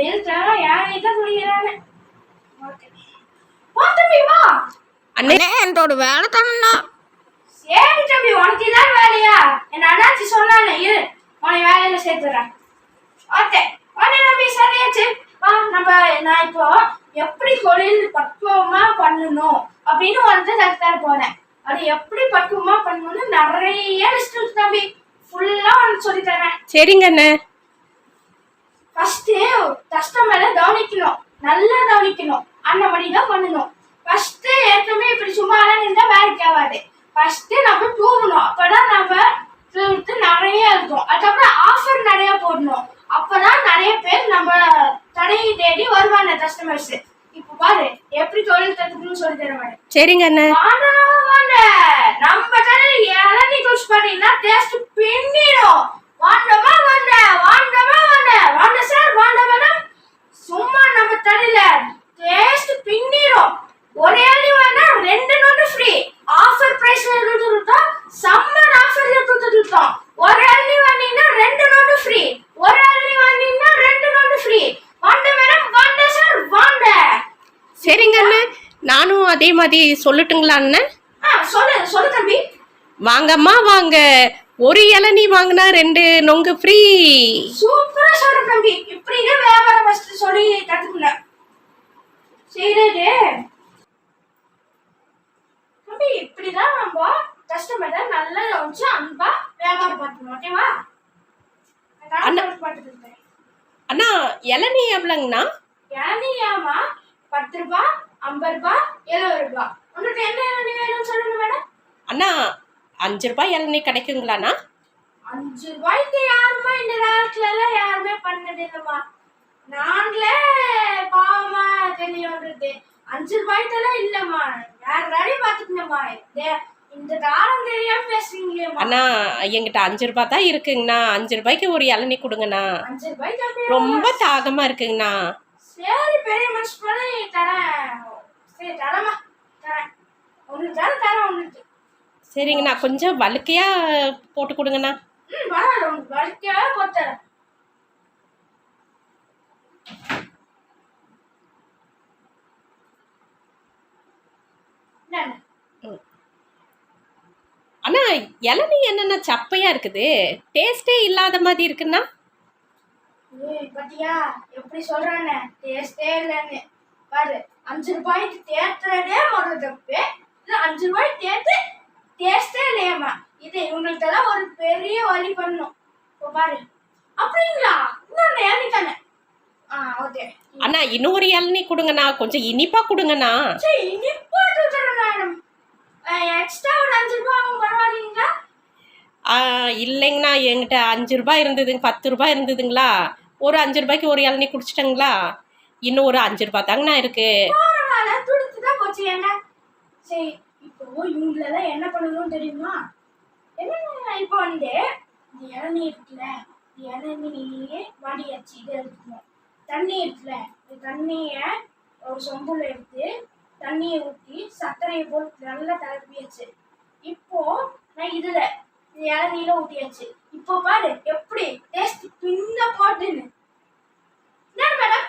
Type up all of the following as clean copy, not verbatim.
இழுத்தாலும் யாரையும் தான் சொல்லிக்கிறாங்க. தம்பி வா அண்ணே, என்னோட வேலை தானே. சரி தம்பி, உனக்கு இதான் வேலையா? என் அண்ணாச்சி சொன்னானே, இரு உன்னை வேலையில சேர்த்துறேன். ஓகே உடனே தம்பி சரியாச்சு. நான் இப்போ எப்படி தொழில் பக்குவமா பண்ணணும் அப்படின்னு வந்து கற்றுத்தர போறேன். அது எப்படி பக்குவமா பண்ணணும்னு நிறைய லிஸ்ட் இருக்கு தம்பி. ஃபுல்லா உனக்கு சொல்லி தரேன். சரிங்க அண்ணே. ஃபர்ஸ்ட் கஸ்டமரை கவனிக்கணும், நல்லா கவனிக்கணும். அந்த மாதிரி தான் பண்ணணும். ஃபர்ஸ்ட் ஏற்கனவே இப்படி சும்மா நின்றா வேலைக்கு ஆகாது. ஃபர்ஸ்ட் நம்ம தூங்கணும், அப்பதான் நம்ம நிறைய இருக்கும். அதுக்கப்புறம் ஆஃபர் நிறைய போடணும், அப்பதான் நிறைய பேர் நம்ம கடையை தேடி வருவாங்க கஸ்டமர்ஸ். இப்ப பாரு எப்படி தொழில் கத்துக்கணும்னு சொல்லி தருவாங்க. சரிங்க அண்ணே. நம்ம கடையில் இளநீ ஜூஸ் பண்ணீங்கன்னா டேஸ்ட் பின்னிடும். வாண்டமா வாண்ட வாண்டமா வாண்ட வாண்ட சார் வாண்ட மேடம். சும்மா நம்ம கடையில டேஸ்ட் பின்னிடும். ஒரே இளநீ வாங்கினா 2 நோட்டு ஃப்ரீ. ஆஃபர் பிரைஸ்ல கொடுத்துட்டோம், சம்மர் ஆஃபர்ல கொடுத்துட்டோம். ஒரு இளநீ வாங்கினா 2 நோட்டு ஃப்ரீ. ஒரு இளநீ வாங்கினா 2 நோட்டு ஃப்ரீ. வாண்ட மேடம் வாண்ட சார் வாண்ட. சரிங்க அண்ணே, நானும் அதே மாதிரி சொல்லட்டுங்களா அண்ணே? சொல்லு தம்பி. வாங்கம்மா வாங்க, ஒரு இளநீ வாங்கினா 2 நொங்கு ஃப்ரீ. சூப்பரா சொல்ற தம்பி. இப்படிங்க வியாபாரம் ஃபர்ஸ்ட் சொல்லி கத்துக்கல. சரி தம்பி, இப்படிதான் நம்ம கஸ்டமரை நல்லா கவனிச்சு அன்பா வியாபாரம் பார்க்கணும். ஓகேவா? அண்ணா இளநீ எவ்வளோங்கண்ணா? இளநீயாமா 10 ரூபாய், 50 ரூபாய், 70 ரூபாய். உங்களுக்கு என்ன இளநீ வேணும்னு சொல்லுங்க மேடம். அண்ணா 5 ரூபாய் இளநீ கிடைக்குங்களாண்ணா? 5 ரூபாய்க்கு யாருமா இந்த காலத்துல எல்லாம் யாருமே பண்ணது இல்லம்மா. நாங்களே பாவமா தெரியுது. 5 ரூபாய்க்கெல்லாம் இல்லம்மா, வேற வேலையை பார்த்துக்கணும்மா. இந்த காலம் தெரியாம பேசுறீங்களே. அண்ணா எங்கிட்ட 5 ரூபாய் தான் இருக்குங்கண்ணா. 5 ரூபாய்க்கு ஒரு இளநீ கொடுங்கண்ணா. 5 ரூபாய்க்கு ரொம்ப தாகமா இருக்குங்கண்ணா. சரி பெரிய மனுஷ் பண்ணி தரேன். சரி தரமா தரேன். உங்களுக்கு தரேன் உங்களுக்கு. சரிங்கண்ணா, கொஞ்சம் வழுக்கையா போட்டு கொடுங்கண்ணா. பரவாயில்ல, உங்களுக்கு வழுக்கையா போட்டு தரேன். அண்ணா இளநீ என்னென்ன சப்பையா இருக்குது, டேஸ்டே இல்லாத மாதிரி இருக்குண்ணா. பாத்தியா எப்படி சொல்றானே, டேஸ்டே இல்லைன்னு. பாரு 5 ரூபாய்க்கு தேத்துறதே ஒரு தப்பு, இல்ல 5 ரூபாய்க்கு தேத்து டேஸ்டே இல்லையாமா. இது இவங்களுக்கெல்லாம் ஒரு பெரிய வழி பண்ணணும். பாரு அப்படிங்களா? இன்னொன்னு இளநீ தானே. ஓகே அண்ணா, இன்னொரு இளநீ கொடுங்கண்ணா, கொஞ்சம் இனிப்பா கொடுங்கண்ணா. சரி இனிப்பா தரேன் மேடம். எக்ஸ்ட்ரா ஒரு 5 ரூபாய் ஆகும், பரவாயில்லைங்களா? இல்லைங்கண்ணா, என்கிட்ட 5 ரூபாய் இருந்ததுங்க, 10 ரூபாய் இருந்ததுங்களா. ஒரு 5 ரூபாய்க்கு ஒரு இளநீ குடிச்சிட்டங்களா. இன்னும் ஒரு 5 ரூபாய் தாங்கண்ணா இருக்கு. பரவாயில்ல, துடுத்துதான் போச்சு. என்ன சரி, இப்போ இவங்களெல்லாம் என்ன பண்ணணும்னு தெரியுமா? என்ன இப்போ வந்து இந்த இளநீ இருக்குல்ல, இந்த இளநீயே வடியாச்சு. இதை எடுத்துக்கணும். தண்ணி இருக்குல்ல, இந்த தண்ணியை ஒரு சொம்புல எடுத்து தண்ணியை ஊற்றி சர்க்கரையை போட்டு நல்லா கலப்பியாச்சு. இப்போ நான் இதுல இந்த இளநீல ஊற்றியாச்சு. இப்போ பாரு எப்படி டேஸ்ட் பின்ன போட்டுன்னு. மேடம்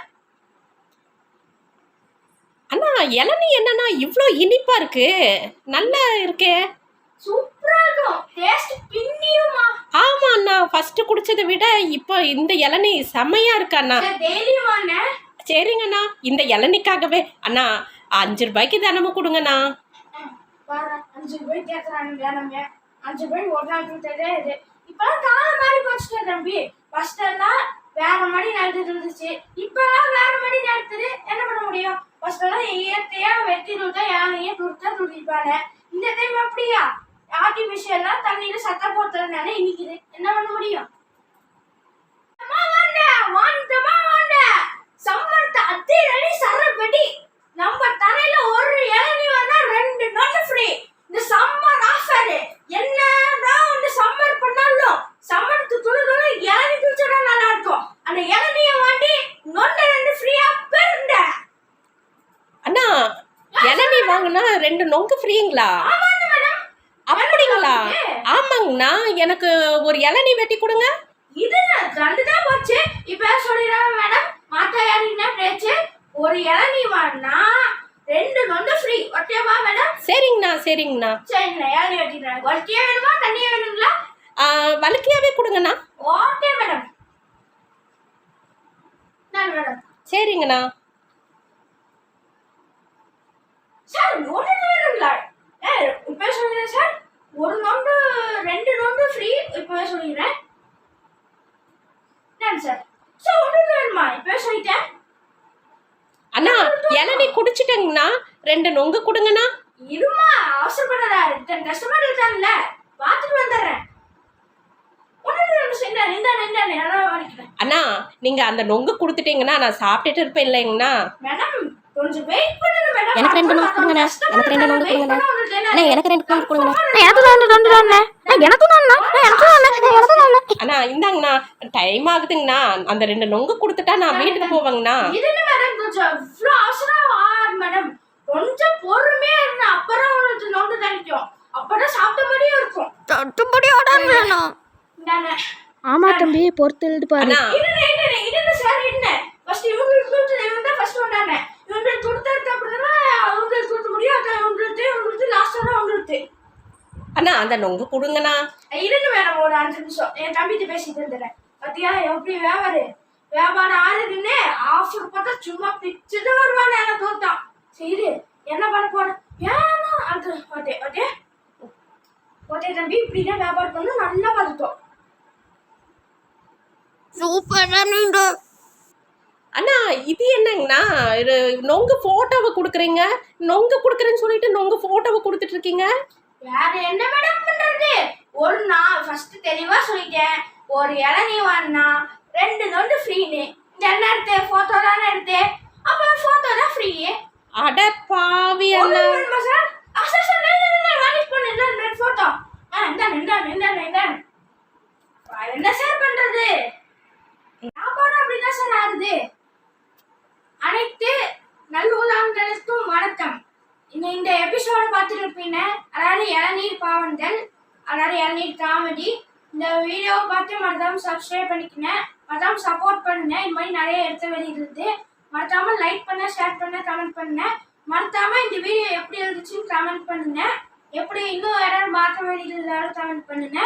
அண்ணா இளநீ என்னன்னா இவ்வளோ இனிப்பா இருக்கு, நல்லா இருக்கே. சூப்பரா இருக்கும், டேஸ்ட் பின்னிருமா. ஆமா அண்ணா, ஃபர்ஸ்ட் குடிச்சதை விட இப்போ இந்த இளநீ செம்மையா இருக்கு அண்ணா. டெய்லி வாங்க. சரிங்கண்ணா, இந்த இளநீக்காகவே அண்ணா 5 ரூபாய்க்கு தினமும் கொடுங்கண்ணா. 5 ரூபாய்க்கு கேட்கறாங்க வேணுங்க. 5 ரூபாய்க்கு ஒரு நாள் கொடுத்ததே இது. இப்பெல்லாம் காலம் மாறி போச்சுட்டே தம்பி. ஃபர்ஸ்ட் எல்லாம் வேற மாதிரி நடந்துட்டு இருந்துச்சு, இப்பெல்லாம் வேற மாதிரி நடத்துது. என்ன பண்ண முடியும்? ஃபர்ஸ்ட் எல்லாம் இயற்கையா வெட்டி துட்டா யானையே துட்டிப்பாங்க. இந்த டைம் அப்படியா ஆர்டிபிஷியலா தண்ணியில சட்டை போட்டுறதுனால இன்னைக்குது. என்ன பண்ண முடியும்? சம்மர்த்த அத்திரடி சரபடி. நம்ம தலையில ஒரு இளநீ வந்தா 2 நோட்டு ஃப்ரீ. இந்த சம்மர் ஆஃபர் என்னதான் வந்து சம்மர் பண்ணாலும் சம்மருக்கு துணி இளநீ குடிச்சா நல்லா இருக்கும். அந்த இளநீய வாங்கி நொண்ட 2 ஃப்ரீயா பெருண்ட. அண்ணா இளநீ வாங்கினா 2 நொங்கு ஃப்ரீங்களா? அப்படிங்களா? ஆமாங்கண்ணா, எனக்கு ஒரு இளநீ வெட்டி கொடுங்க. இது கண்டுதான் போச்சு. இப்ப சொல்லிடுறேன் மேடம், மாத்தா யாருன்னா பேச்சு ஒரு இளநீ வாங்கினா 2 நொண்டு ஃப்ரீ. ஓகேவா மேடம்? சரிங்கண்ணா சரிங்கண்ணா. சரிண்ணா, இளநீ வெட்டிடுறேன். வலிக்கையா வேணுமா தண்ணியா வேணுங்களா? வழுக்கையாவே கொடுங்கண்ணா. Okay madam. நான் மேடம். சரிங்கண்ணா. சார் நொண்டு வேணுங்களா? இப்போ சொல்லுறேன் சார். ஒரு நொண்டு 2 நொண்டு ஃப்ரீ. இப்போ சொல்லிடுறேன். நான் சார் சார் ஒன்று வேணுமா? இப்போ சொல்லிட்டேன். அண்ணா இளநீ குடிச்சிட்டேங்கண்ணா, 2 நொங்கு கொடுங்கண்ணா. இருமா, அவசரப்படாத. கஸ்டமர் இருக்காங்கல்ல, பார்த்துட்டு வந்துடுறேன். அண்ணா நீங்க அந்த நொங்கு கொடுத்துட்டீங்கன்னா நான் சாப்பிட்டுட்டு இருப்பேன் இல்லைங்கண்ணா. மேடம் கொஞ்சம் வெயிட் பண்ணுங்க மேடம். எனக்கு 2 நொங்கு கொடுங்கண்ணா. எனக்கு 2 நொங்கு கொடுங்கண்ணா. அண்ணா எனக்கு 2 நொங்கு கொடுங்கண்ணா. அண்ணா இந்தாங்கண்ணா, டைம் ஆகுதுங்கண்ணா. அந்த 2 நொங்கு கொடுத்துட்டா நான் வீட்டுக்கு போவேங்கண்ணா. இதுல மேடம் கொஞ்சம் இவ்ளோ அவசரம் மேடம். கொஞ்சம் பொறுமையா இருந்தா அப்புறம் உங்களுக்கு நொங்கு கிடைக்கும். அப்பதான் சாப்பிட்ட மாதிரியும் இருக்கும். தட்டுப்படி ஆர்டர் வேணும். நானே ஆமா தம்பி, பொறுத்து எழுது பாரு. அண்ணா இது சார் என்ன ஃபர்ஸ்ட் இவங்களுக்கு கொடுத்து இவங்க தான் ஃபர்ஸ்ட் வந்தாங்க. இவங்களுக்கு கொடுத்ததுக்கு அப்புறம் தான் அவங்களுக்கு கொடுக்க முடியும். அதான் இவங்களுக்கு லாஸ்டா தான் உங்களுக்கு. அண்ணா அந்த நொங்கு கொடுங்கண்ணா. இருங்க மேடம், ஒரு 5 நிமிஷம் என் தம்பிட்டு பேசிட்டு இருந்தேன். பாத்தியா எப்படி வியாபாரம் ஆறுதுன்னு ஆஃபர் பார்த்தா சும்மா பிச்சுட்டு வருவானே எனக்கு தோத்தான். சரி என்ன பண்ண போறேன்? ஏன்னா அது ஓகே ஓகே ஓகே தம்பி, இப்படிதான் வியாபாரம் பண்ணணும். நல்லா பார்த்துட்டோம். சூப்பரா நீங்க. அண்ணா இது என்னங்கண்ணா, இது நொங்கு போட்டோவை கொடுக்குறீங்க. நொங்கு கொடுக்குறேன்னு சொல்லிட்டு நொங்கு போட்டோவை கொடுத்துட்டு இருக்கீங்க. வேற என்ன மேடம் பண்றது? ஒரு நான் ஃபர்ஸ்ட் தெளிவா சொல்லிட்டேன். ஒரு இளநீ வாங்கினா 2 நொண்டு ஃப்ரீன்னு. இந்த என்ன எடுத்து போட்டோ தானே எடுத்து, அப்ப போட்டோ தான் ஃப்ரீ. அட பாவி அண்ணா. சார் சார் சார் மேனேஜ் பண்ணு. இந்த போட்டோ இந்த என்ன சார் பண்றது? வியாபாரம் அப்படிதான் சார் ஆகுது. அனைத்து நல்லுள்ளங்களுக்கும் வணக்கம். இந்த எபிசோட பார்த்துட்டு இருப்பீங்க. அதாவது இளநீர் பாவங்கள், அதாவது இளநீர் காமெடி. இந்த வீடியோவை பார்த்து மறக்காம சப்ஸ்கிரைப் பண்ணிக்கங்க, மறக்காம சப்போர்ட் பண்ணுங்க. இந்த மாதிரி நிறைய எடுத்து வெளியிடுறது. மறக்காம லைக் பண்ண, ஷேர் பண்ண, கமெண்ட் பண்ணுங்க. மறக்காம இந்த வீடியோ எப்படி இருந்துச்சுன்னு கமெண்ட் பண்ணுங்க. எப்படி இன்னும் யாராவது மாற்ற வேண்டியது கமெண்ட் பண்ணுங்க.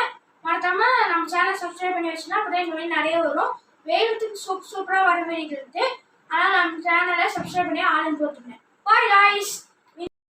மறக்காம நம்ம சேனல் சப்ஸ்கிரைப் பண்ணி வச்சுன்னா அப்பதான் இந்த மாதிரி நிறைய வரும். வேகத்துக்கு சூப்பராக வர வேண்டியது. ஆனால் நம்ம சேனலை சப்ஸ்கிரைப் பண்ணி ஆளுன்னு போட்டுருங்க. Bye guys.